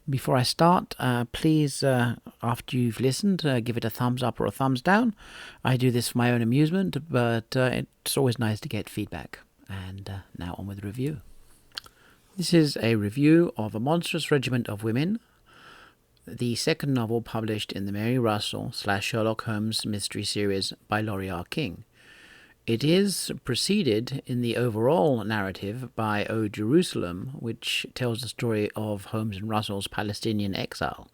Before I start, please, after you've listened, give it a thumbs up or a thumbs down. I do this for my own amusement, but it's always nice to get feedback. And now on with the review. This is a review of A Monstrous Regiment of Women, the second novel published in the Mary Russell/Sherlock Holmes mystery series by Laurie R King. It is preceded in the overall narrative by O Jerusalem, which tells the story of Holmes and Russell's Palestinian exile.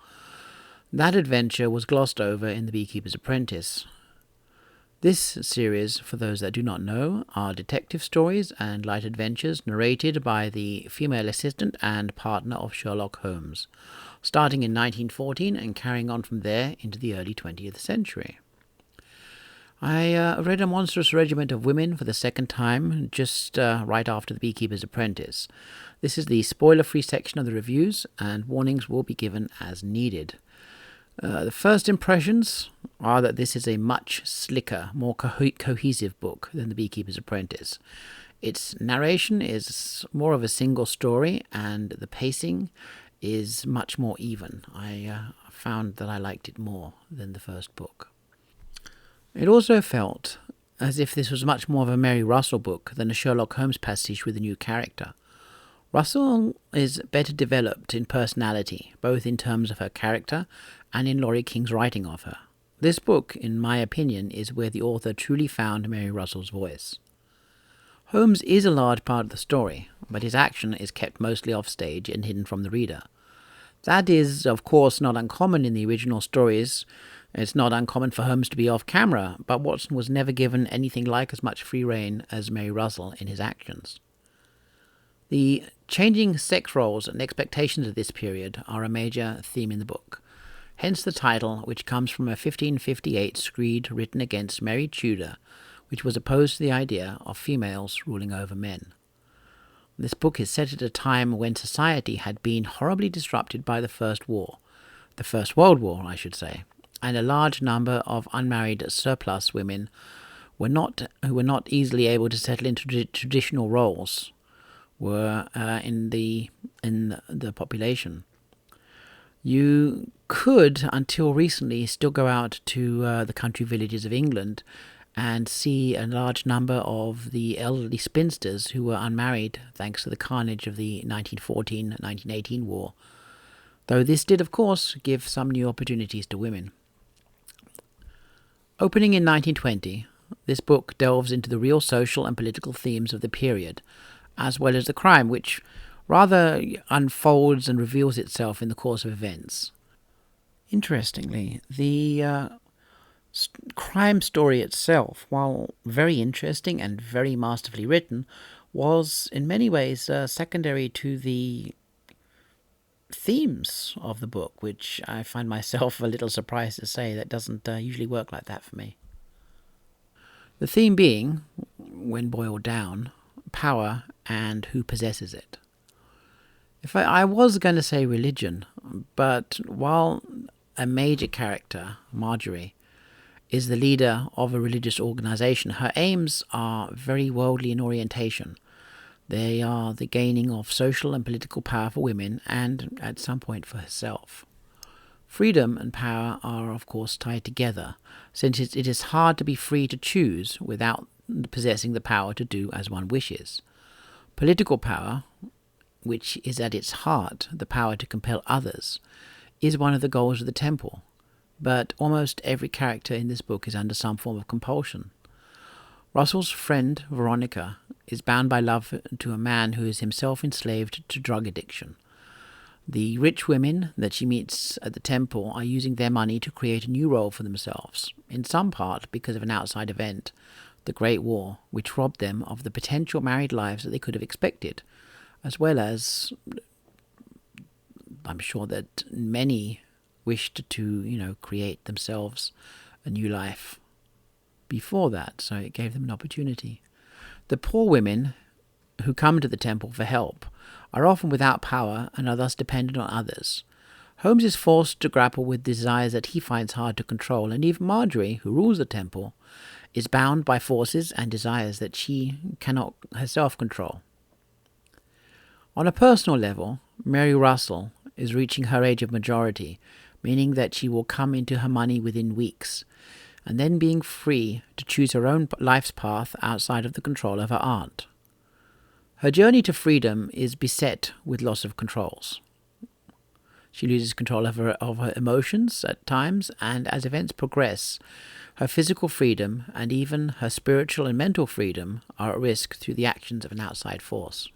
That adventure was glossed over in The Beekeeper's Apprentice. This series, for those that do not know, are detective stories and light adventures narrated by the female assistant and partner of Sherlock Holmes, starting in 1914 and carrying on from there into the early 20th century. I read A Monstrous Regiment of Women for the second time, just right after The Beekeeper's Apprentice. This is the spoiler-free section of the reviews, and warnings will be given as needed. The first impressions are that this is a much slicker, more cohesive book than The Beekeeper's Apprentice. Its narration is more of a single story, and the pacing is much more even. I found that I liked it more than the first book. It also felt as if this was much more of a Mary Russell book than a Sherlock Holmes pastiche with a new character. Russell is better developed in personality, both in terms of her character and in Laurie King's writing of her. This book, in my opinion, is where the author truly found Mary Russell's voice. Holmes is a large part of the story, but his action is kept mostly off stage and hidden from the reader. That is, of course, not uncommon in the original stories. It's not uncommon for Holmes to be off camera, but Watson was never given anything like as much free rein as Mary Russell in his actions. The changing sex roles and expectations of this period are a major theme in the book. Hence the title, which comes from a 1558 screed written against Mary Tudor, which was opposed to the idea of females ruling over men. This book is set at a time when society had been horribly disrupted by the First World War, I should say, and a large number of unmarried surplus women who were not easily able to settle into traditional roles were in the population. You could, until recently, still go out to the country villages of England and see a large number of the elderly spinsters who were unmarried thanks to the carnage of the 1914-1918 war, though this did, of course, give some new opportunities to women. Opening in 1920, this book delves into the real social and political themes of the period, as well as the crime, which rather unfolds and reveals itself in the course of events. Interestingly, the crime story itself, while very interesting and very masterfully written, was in many ways secondary to the themes of the book, which I find myself a little surprised to say that doesn't usually work like that for me. The theme being, when boiled down, power and who possesses it. If I was going to say religion, but while a major character, Marjorie, is the leader of a religious organization, her aims are very worldly in orientation. They are the gaining of social and political power for women and, at some point, for herself. Freedom and power are, of course, tied together, since it is hard to be free to choose without possessing the power to do as one wishes. Political power, which is at its heart the power to compel others, is one of the goals of the temple, but almost every character in this book is under some form of compulsion. Russell's friend, Veronica, is bound by love to a man who is himself enslaved to drug addiction. The rich women that she meets at the temple are using their money to create a new role for themselves, in some part because of an outside event, the Great War, which robbed them of the potential married lives that they could have expected, as well as, I'm sure that many wished to, create themselves a new life before that, so it gave them an opportunity. The poor women who come to the temple for help are often without power and are thus dependent on others. Holmes is forced to grapple with desires that he finds hard to control, and even Marjorie, who rules the temple, is bound by forces and desires that she cannot herself control. On a personal level, Mary Russell is reaching her age of majority, meaning that she will come into her money within weeks, and then being free to choose her own life's path outside of the control of her aunt. Her journey to freedom is beset with loss of controls. She loses control of her emotions at times, and as events progress, her physical freedom and even her spiritual and mental freedom are at risk through the actions of an outside force.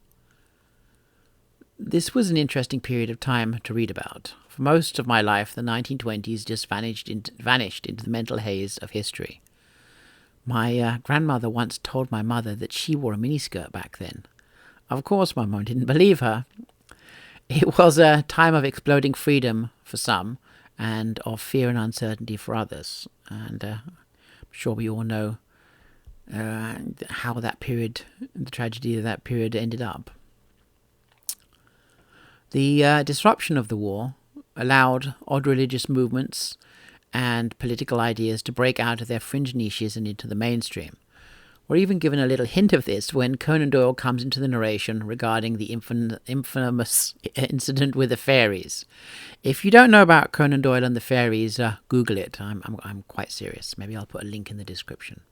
This was an interesting period of time to read about. For most of my life, the 1920s just vanished into the mental haze of history. My grandmother once told my mother that she wore a miniskirt back then. Of course, my mum didn't believe her. It was a time of exploding freedom for some and of fear and uncertainty for others. And I'm sure we all know how that period, the tragedy of that period ended up. The disruption of the war allowed odd religious movements and political ideas to break out of their fringe niches and into the mainstream. We're even given a little hint of this when Conan Doyle comes into the narration regarding the infamous incident with the fairies. If you don't know about Conan Doyle and the fairies, Google it. I'm quite serious. Maybe I'll put a link in the description.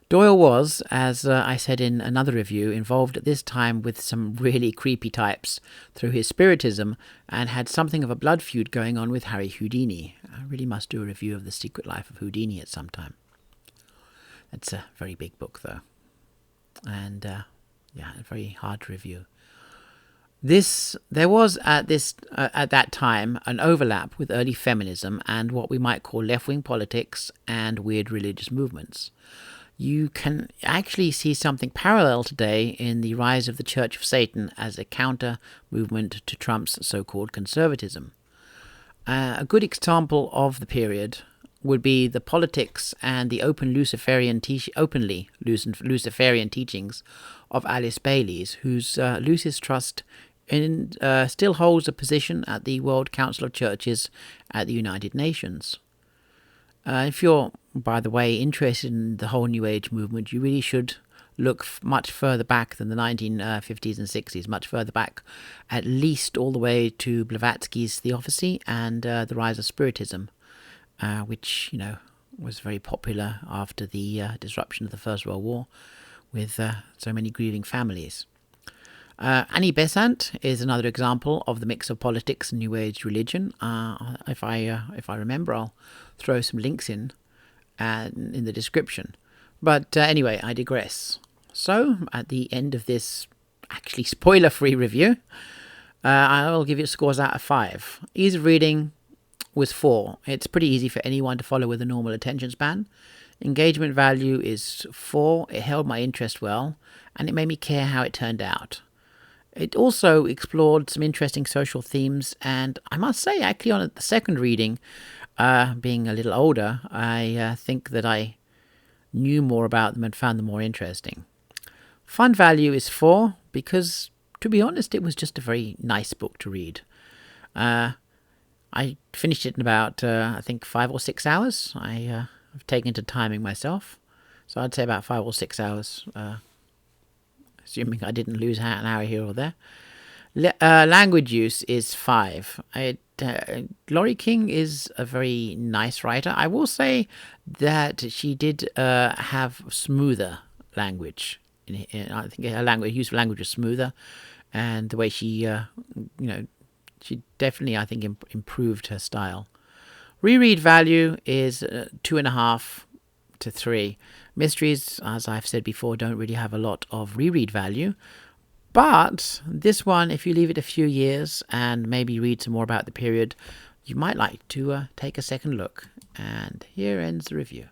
Doyle was, as I said in another review, involved at this time with some really creepy types through his spiritism and had something of a blood feud going on with Harry Houdini. I really must do a review of The Secret Life of Houdini at some time. It's a very big book, though, and very hard to review. There was at that time an overlap with early feminism and what we might call left-wing politics and weird religious movements. You can actually see something parallel today in the rise of the Church of Satan as a counter movement to Trump's so-called conservatism. A good example of the period would be the politics and the openly Luciferian teachings of Alice Baylis, whose Lucis Trust still holds a position at the World Council of Churches at the United Nations. If you're, by the way, interested in the whole New Age movement, you really should look much further back than the 1950s and 60s, much further back, at least all the way to Blavatsky's Theosophy and the rise of Spiritism, which, was very popular after the disruption of the First World War with so many grieving families. Annie Besant is another example of the mix of politics and New Age religion. If I remember, I'll throw some links in the description. But anyway, I digress. So, at the end of this actually spoiler-free review, I'll give it scores out of 5. Ease of reading was 4. It's pretty easy for anyone to follow with a normal attention span. Engagement value is 4. It held my interest well, and it made me care how it turned out. It also explored some interesting social themes, and I must say, actually, on the second reading, being a little older, I think that I knew more about them and found them more interesting. Fun value is 4 because, to be honest, it was just a very nice book to read. I finished it in about, I think, 5 or 6 hours. I've taken to timing myself, so I'd say about 5 or 6 hours, assuming I didn't lose an hour here or there. Language use is 5. Laurie King is a very nice writer. I will say that she did have smoother language. I think her use of language was smoother, and the way she, she definitely, I think, improved her style. Reread value is 2.5 to 3. Mysteries, as I've said before, don't really have a lot of reread value. But this one, if you leave it a few years and maybe read some more about the period, you might like to take a second look. And here ends the review.